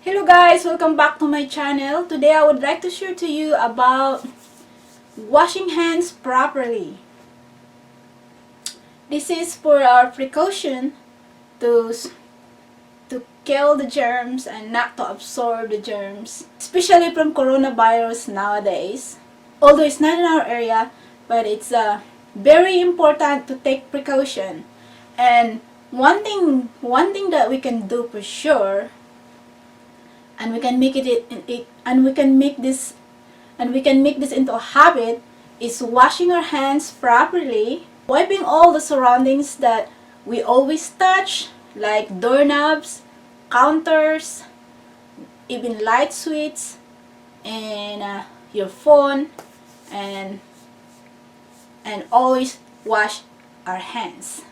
Hello guys, welcome back to my channel. Today I would like to share to you about washing hands properly. This is for our precaution to kill the germs and not to absorb the germs, especially from coronavirus nowadays. Although it's not in our area, but it's very important to take precaution. And one thing that we can do for sure, and we can make this into a habit, is washing our hands properly, wiping all the surroundings that we always touch, like doorknobs, counters, even light switches, and your phone, and always wash our hands.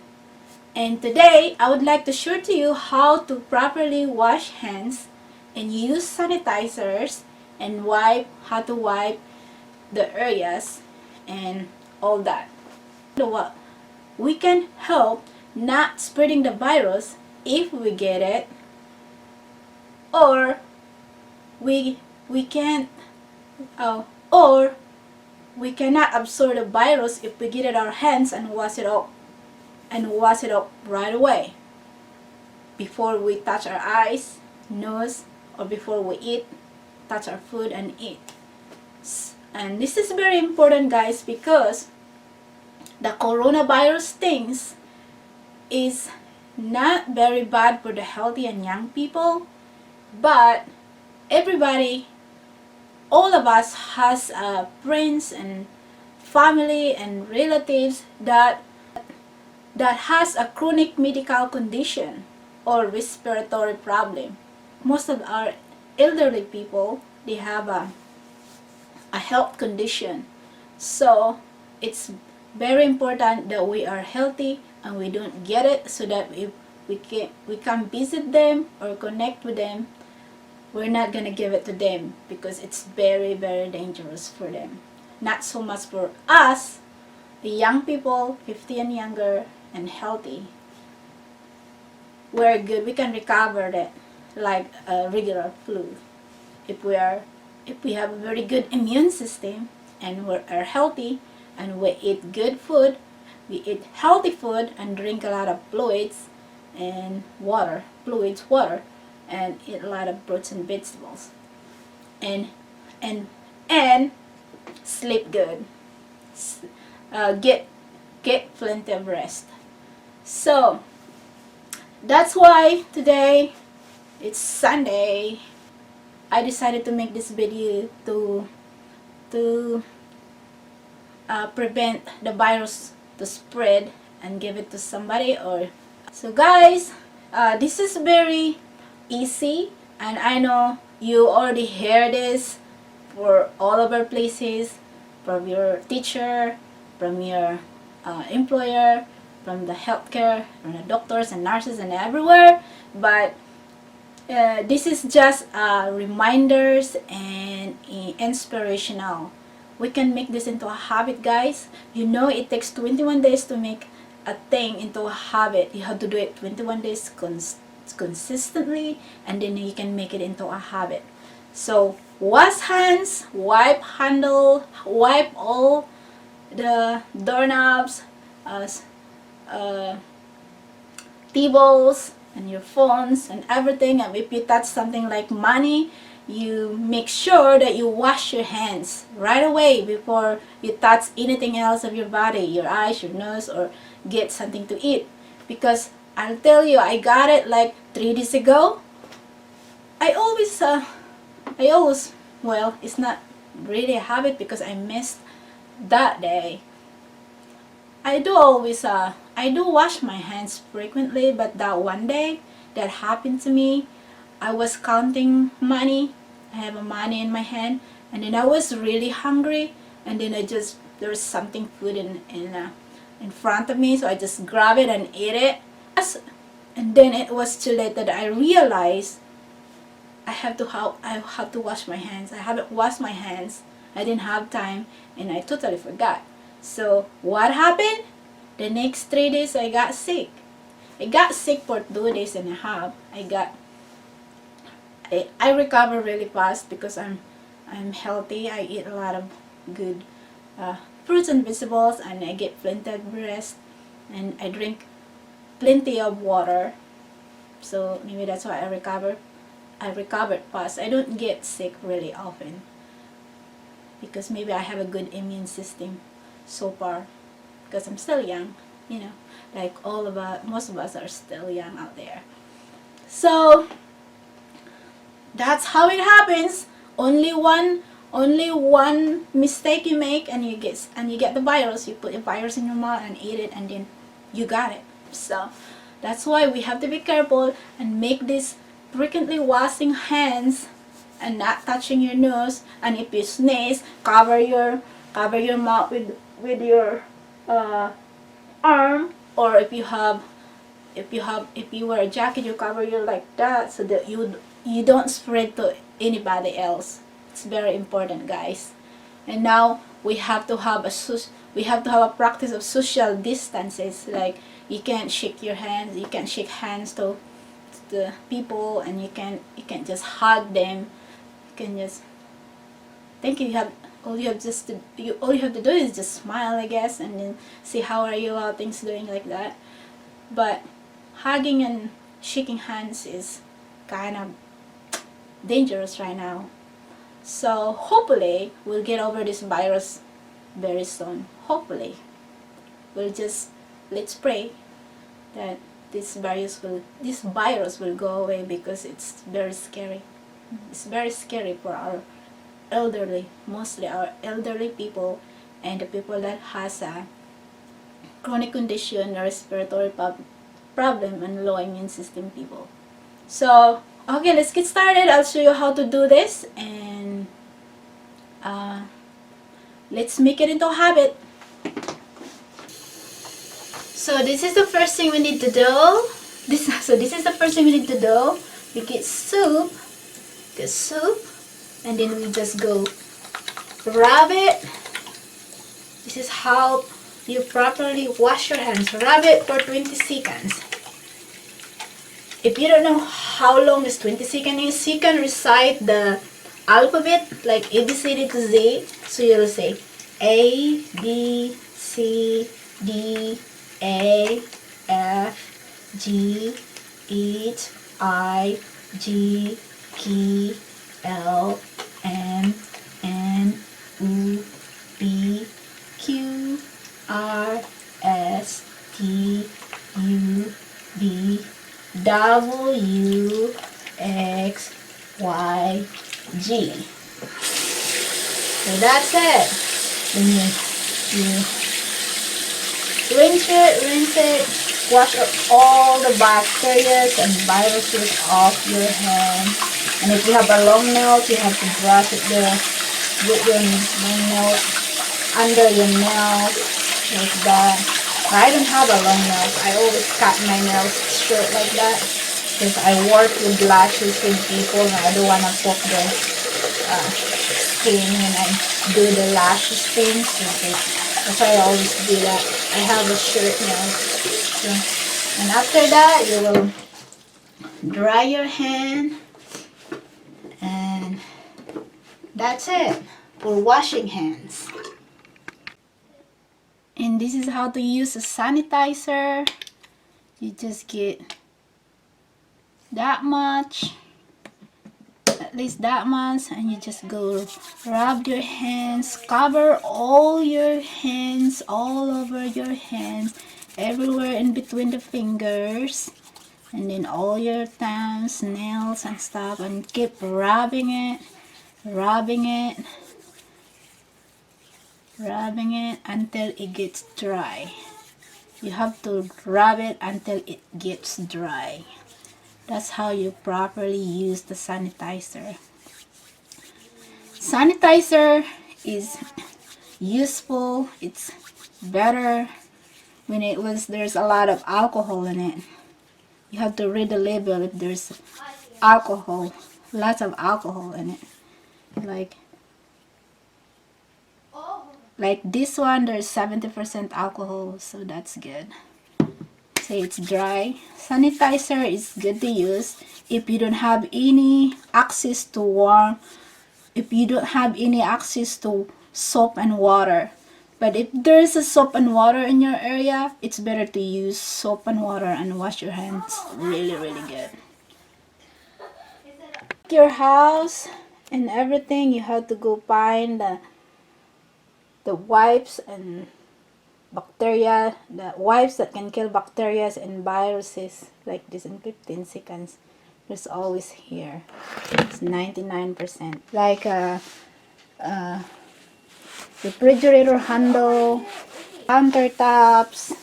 And today I would like to share to you how to properly wash hands and use sanitizers and how to wipe the areas and all that. What we can help not spreading the virus if we get it, or we can't or we cannot absorb the virus if we get it our hands and wash it up right away before we touch our eyes, nose, or before we eat, touch our food and eat. And this is very important, guys, because the coronavirus things is not very bad for the healthy and young people, but everybody, all of us has friends and family and relatives that has a chronic medical condition or respiratory problem. Most of our elderly people, they have a health condition. So it's very important that we are healthy and we don't get it, so that if we can visit them or connect with them, we're not gonna give it to them, because it's very, very dangerous for them. Not so much for us, the young people, 50 and younger and healthy. We're good, we can recover that like a regular flu if we have a very good immune system and we are healthy and we eat good food, we eat healthy food and drink a lot of fluids, water, and eat a lot of fruits and vegetables, and sleep good. Get plenty of rest. So that's why today, it's Sunday, I decided to make this video to prevent the virus to spread and give it to somebody. Or so guys, this is very easy, and I know you already hear this for all of our places, from your teacher, from your employer, from the healthcare, from the doctors and nurses and everywhere. But this is just reminders and inspirational. We can make this into a habit, guys. You know, it takes 21 days to make a thing into a habit. You have to do it 21 days consistently, and then you can make it into a habit. So wash hands, wipe handle, wipe all the doorknobs, tables, and your phones and everything. And if you touch something like money, you make sure that you wash your hands right away before you touch anything else of your body, your eyes, your nose, or get something to eat. Because I'll tell you, I got it like 3 days ago. I always well, it's not really a habit because I missed that day. I do wash my hands frequently, but that one day that happened to me, I was counting money. I have money in my hand, and then I was really hungry, and then there was something food in front of me, so I just grabbed it and ate it. And then it was too late that I realized I have to wash my hands. I haven't washed my hands. I didn't have time, and I totally forgot. So what happened? The next 3 days I got sick. I got sick for 2 days and a half. I recover really fast because I'm healthy. I eat a lot of good fruits and vegetables, and I get plenty of rest, and I drink plenty of water. So maybe that's why I recovered fast. I don't get sick really often because maybe I have a good immune system so far because I'm still young, you know, like most of us are still young out there. So that's how it happens. Only one mistake you make and you get the virus. You put the virus in your mouth and eat it, and then you got it. So that's why we have to be careful and make this frequently washing hands and not touching your nose. And if you sneeze, cover your mouth with your arm, or if you wear a jacket, you cover your like that so that you don't spread to anybody else. It's very important, guys. And now we have to have a practice of social distances. Like you can't shake hands to the people, and you can't just hug them. You can just all you have to do is just smile, I guess, and then say how are you, how things doing, like that. But hugging and shaking hands is kind of dangerous right now. So hopefully we'll get over this virus very soon. Hopefully. Let's pray that this virus will go away, because it's very scary. It's very scary for our elderly, mostly our elderly people, and the people that has a chronic condition, a respiratory problem, and low immune system people. So okay, let's get started. I'll show you how to do this, and let's make it into a habit. So this is the first thing we need to do. This is the first thing we need to do. We get soup, and then we just go rub it. This is how you properly wash your hands. Rub it for 20 seconds. If you don't know how long is 20 seconds, you can recite the alphabet like A B C D to Z. So you'll say A B C D A F G H I J K L M N O P Q R S T U V W X Y G. So that's it. Then you rinse it, wash all the bacteria and viruses off your hands. And if you have a long nails, you have to brush it with your long nails under your nails, like that. I don't have a long nails. I always cut my nails short like that because I work with lashes with people, and I don't want to poke their skin when I do the lashes thing. So that's why I always do that. I have a short nail. So, and after that, you will dry your hand, and that's it for washing hands. And this is how to use a sanitizer. You just get that much, at least that much, and you just go rub your hands, cover all your hands, all over your hands, everywhere in between the fingers, and then all your thumbs, nails and stuff, and keep rubbing it until it gets dry. You have to rub it until it gets dry. That's how you properly use the sanitizer. Sanitizer is useful. It's better when there's a lot of alcohol in it. You have to read the label if there's alcohol, lots of alcohol in it. Like this one, there's 70% alcohol, so that's good. say it's dry. Sanitizer is good to use if you don't have any access to warm, if you don't have any access to soap and water. But if there's a soap and water in your area, it's better to use soap and water and wash your hands really, really good. Your house and everything, you have to go find the wipes and bacteria, the wipes that can kill bacteria and viruses, like this in 15 seconds. There's always here. It's 99%. Like refrigerator handle, countertops.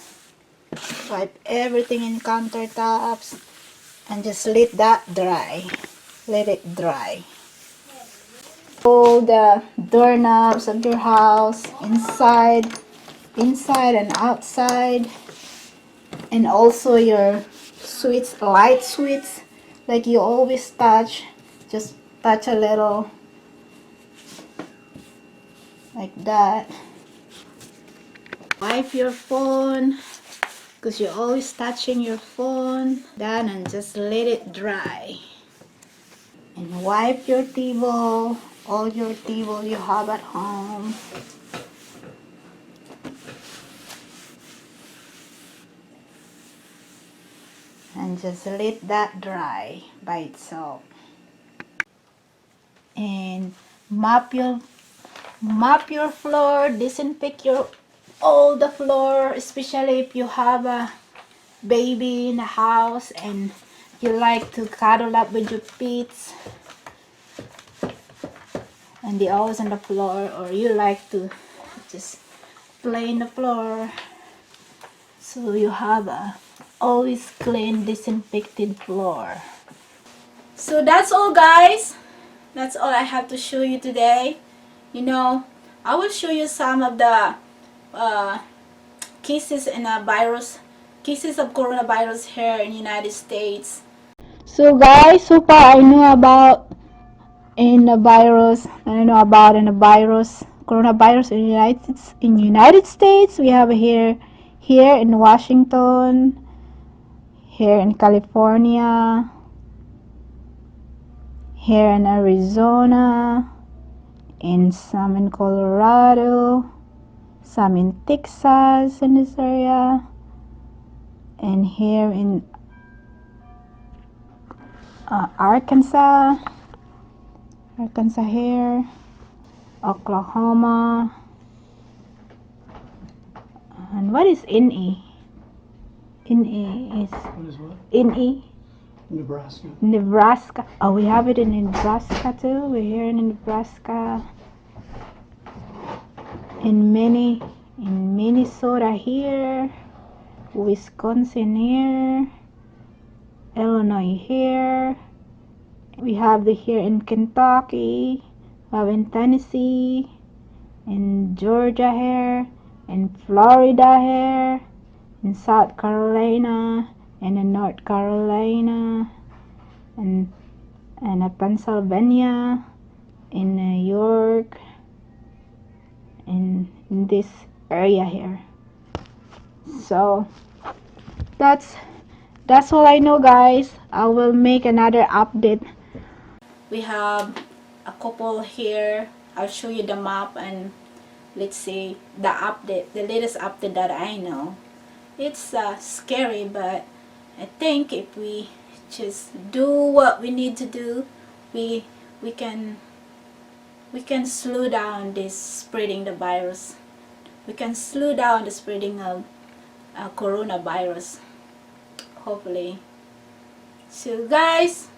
Wipe everything in countertops and just let that dry. Let it dry. All the doorknobs of your house, inside and outside, and also your switch, light switch, like you always touch, just touch a little like that. Wipe your phone, because you're always touching your phone. Done, and just let it dry. And wipe your table, all your table you have at home. And just let that dry by itself. And mop your floor, disinfect all the floor, especially if you have a baby in the house and you like to cuddle up with your pets and they always on the floor, or you like to just play in the floor, so you have a always clean, disinfected floor. So that's all, guys. That's all I have to show you today. You know, I will show you some of the cases in a virus, cases of coronavirus here in the United States. So guys, so far I know about coronavirus in United States. We have here in Washington, here in California, here in Arizona, and some in Colorado, some in Texas in this area, and here in Arkansas here, Oklahoma, and what is NE? NE is... What is what? NE? Nebraska. Oh, we have it in Nebraska too. We're here in Nebraska. In Minnesota here, Wisconsin here, Illinois here. We have here in Kentucky, we have in Tennessee, in Georgia here, in Florida here, in South Carolina, and in North Carolina, and Pennsylvania, in New York, in this area here. So that's all I know, guys. I will make another update. We have a couple here. I'll show you the map, and let's see the update, the latest update that I know. It's scary, but I think if we just do what we need to do, we can slow down this spreading the virus. We can slow down the spreading of coronavirus, hopefully. So guys,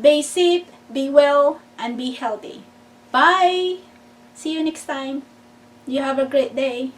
be safe, be well, and be healthy. Bye. See you next time. You have a great day.